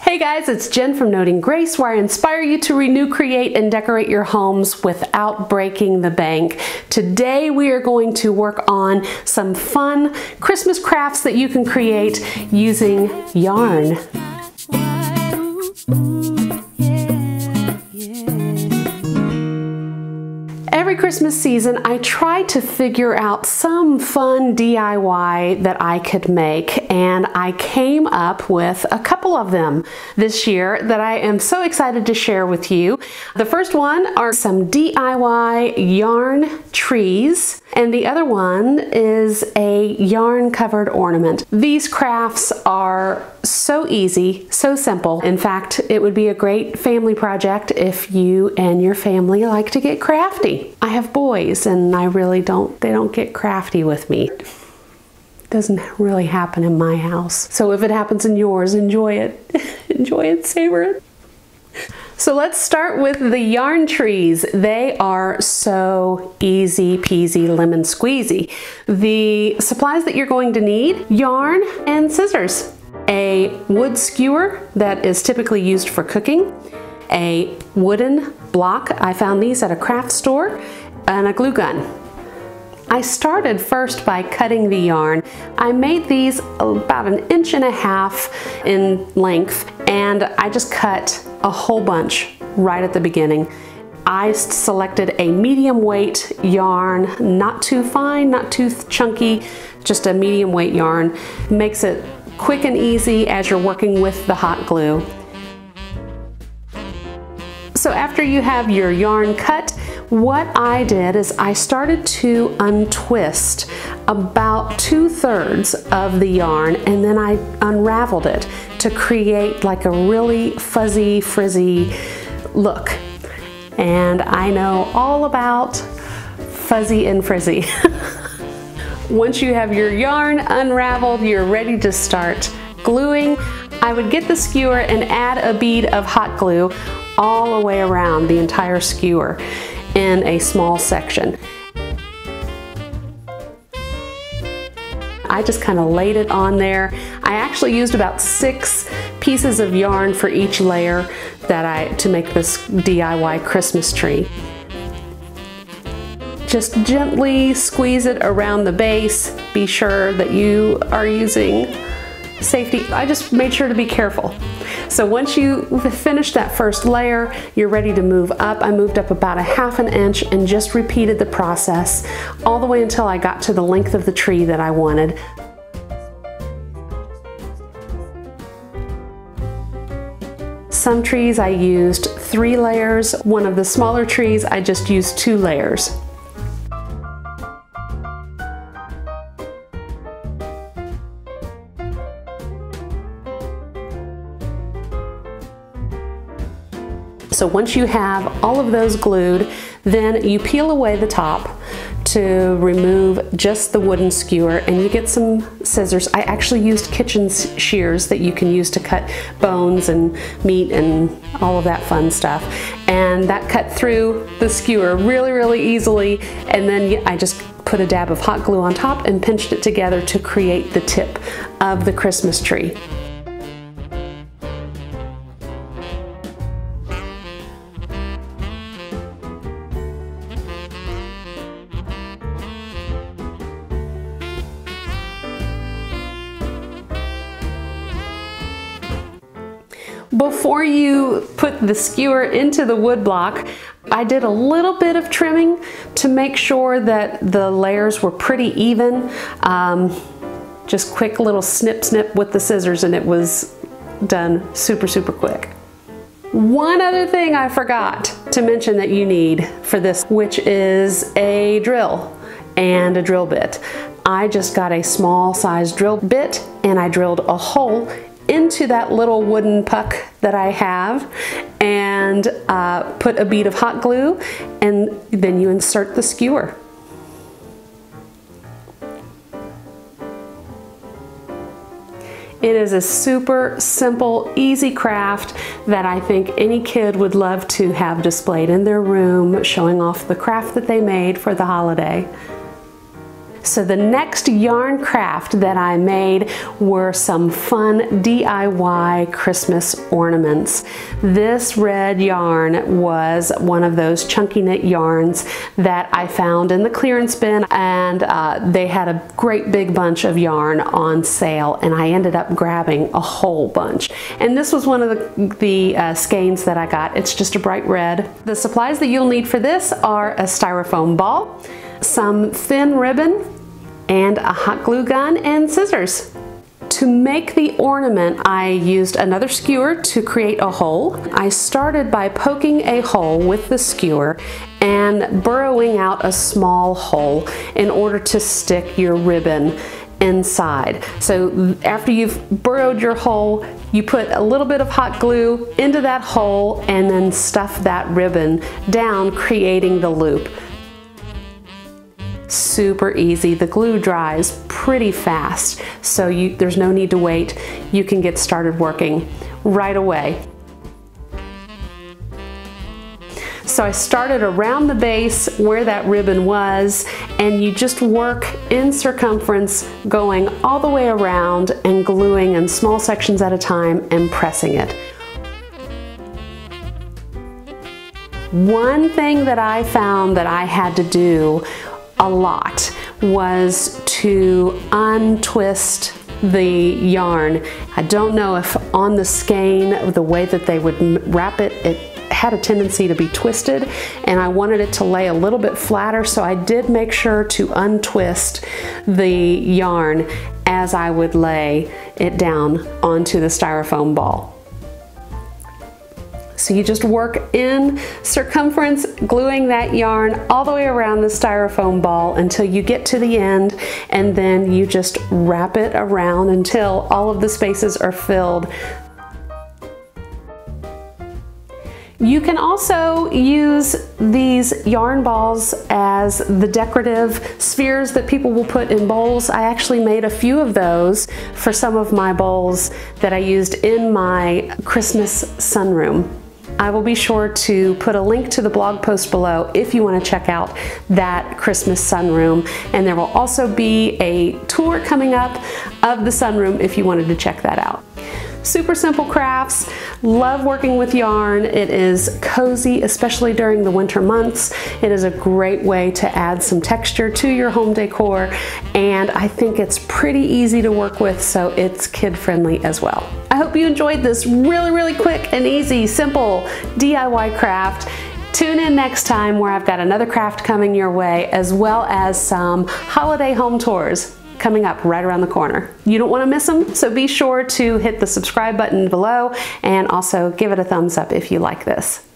Hey guys, it's Jen from Noting Grace, where I inspire you to renew, create, and decorate your homes without breaking the bank. Today we are going to work on some fun Christmas crafts that you can create using yarn. Every Christmas season, I try to figure out some fun DIY that I could make, and I came up with a couple of them this year that I am so excited to share with you. The first one are some DIY yarn trees, and the other one is a yarn covered ornament. These crafts are so easy, so simple. In fact, it would be a great family project if you and your family like to get crafty. I have boys and they don't get crafty with me. It doesn't really happen in my house. So if it happens in yours, enjoy it. Enjoy it, savor it. So let's start with the yarn trees. They are so easy peasy lemon squeezy. The supplies that you're going to need: yarn and scissors, a wood skewer that is typically used for cooking, a wooden block, I found these at a craft store, and a glue gun. I started first by cutting the yarn. I made these about 1.5 inches in length, and I just cut a whole bunch right at the beginning. I selected a medium weight yarn, not too fine, not too chunky, just a medium weight yarn. Makes it quick and easy as you're working with the hot glue. So after you have your yarn cut, what I did is I started to untwist about 2/3 of the yarn, and then I unraveled it to create like a really fuzzy, frizzy look. And I know all about fuzzy and frizzy. Once you have your yarn unraveled, you're ready to start gluing. I would get the skewer and add a bead of hot glue all the way around the entire skewer in a small section. I just kind of laid it on there. I actually used about 6 pieces of yarn for each layer to make this DIY Christmas tree. Just gently squeeze it around the base. Be sure that you are using safety. I just made sure to be careful. So once you finish that first layer, you're ready to move up. I moved up about 1/2 inch and just repeated the process all the way until I got to the length of the tree that I wanted. Some trees I used 3 layers. One of the smaller trees I just used 2 layers. So once you have all of those glued, then you peel away the top to remove just the wooden skewer, and you get some scissors. I actually used kitchen shears that you can use to cut bones and meat and all of that fun stuff. And that cut through the skewer really, really easily. And then I just put a dab of hot glue on top and pinched it together to create the tip of the Christmas tree. Before you put the skewer into the wood block, I did a little bit of trimming to make sure that the layers were pretty even. Just quick little snip snip with the scissors, and it was done super, super quick. One other thing I forgot to mention that you need for this, which is a drill and a drill bit. I just got a small size drill bit and I drilled a hole into that little wooden puck that I have, and put a bead of hot glue, and then you insert the skewer. It is a super simple, easy craft that I think any kid would love to have displayed in their room, showing off the craft that they made for the holiday. So the next yarn craft that I made were some fun DIY Christmas ornaments. This red yarn was one of those chunky knit yarns that I found in the clearance bin, and they had a great big bunch of yarn on sale, and I ended up grabbing a whole bunch. And this was one of the skeins that I got. It's just a bright red. The supplies that you'll need for this are a styrofoam ball, some thin ribbon, and a hot glue gun and scissors. To make the ornament, I used another skewer to create a hole. I started by poking a hole with the skewer and burrowing out a small hole in order to stick your ribbon inside. So after you've burrowed your hole, you put a little bit of hot glue into that hole and then stuff that ribbon down, creating the loop. Super easy. The glue dries pretty fast, so there's no need to wait. You can get started working right away. So I started around the base where that ribbon was, and you just work in circumference, going all the way around and gluing in small sections at a time and pressing it. One thing that I found that I had to do a lot was to untwist the yarn. I don't know if on the skein, the way that they would wrap it, it had a tendency to be twisted, and I wanted it to lay a little bit flatter, so I did make sure to untwist the yarn as I would lay it down onto the styrofoam ball. So you just work in circumference, gluing that yarn all the way around the styrofoam ball until you get to the end, and then you just wrap it around until all of the spaces are filled. You can also use these yarn balls as the decorative spheres that people will put in bowls. I actually made a few of those for some of my bowls that I used in my Christmas sunroom. I will be sure to put a link to the blog post below if you want to check out that Christmas sunroom, and there will also be a tour coming up of the sunroom if you wanted to check that out. Super simple crafts. Love working with yarn. It is cozy, especially during the winter months. It is a great way to add some texture to your home decor, and I think it's pretty easy to work with, so it's kid-friendly as well. I hope you enjoyed this really quick and easy, simple DIY craft. Tune in next time where I've got another craft coming your way, as well as some holiday home tours coming up right around the corner. You don't want to miss them, so be sure to hit the subscribe button below and also give it a thumbs up if you like this.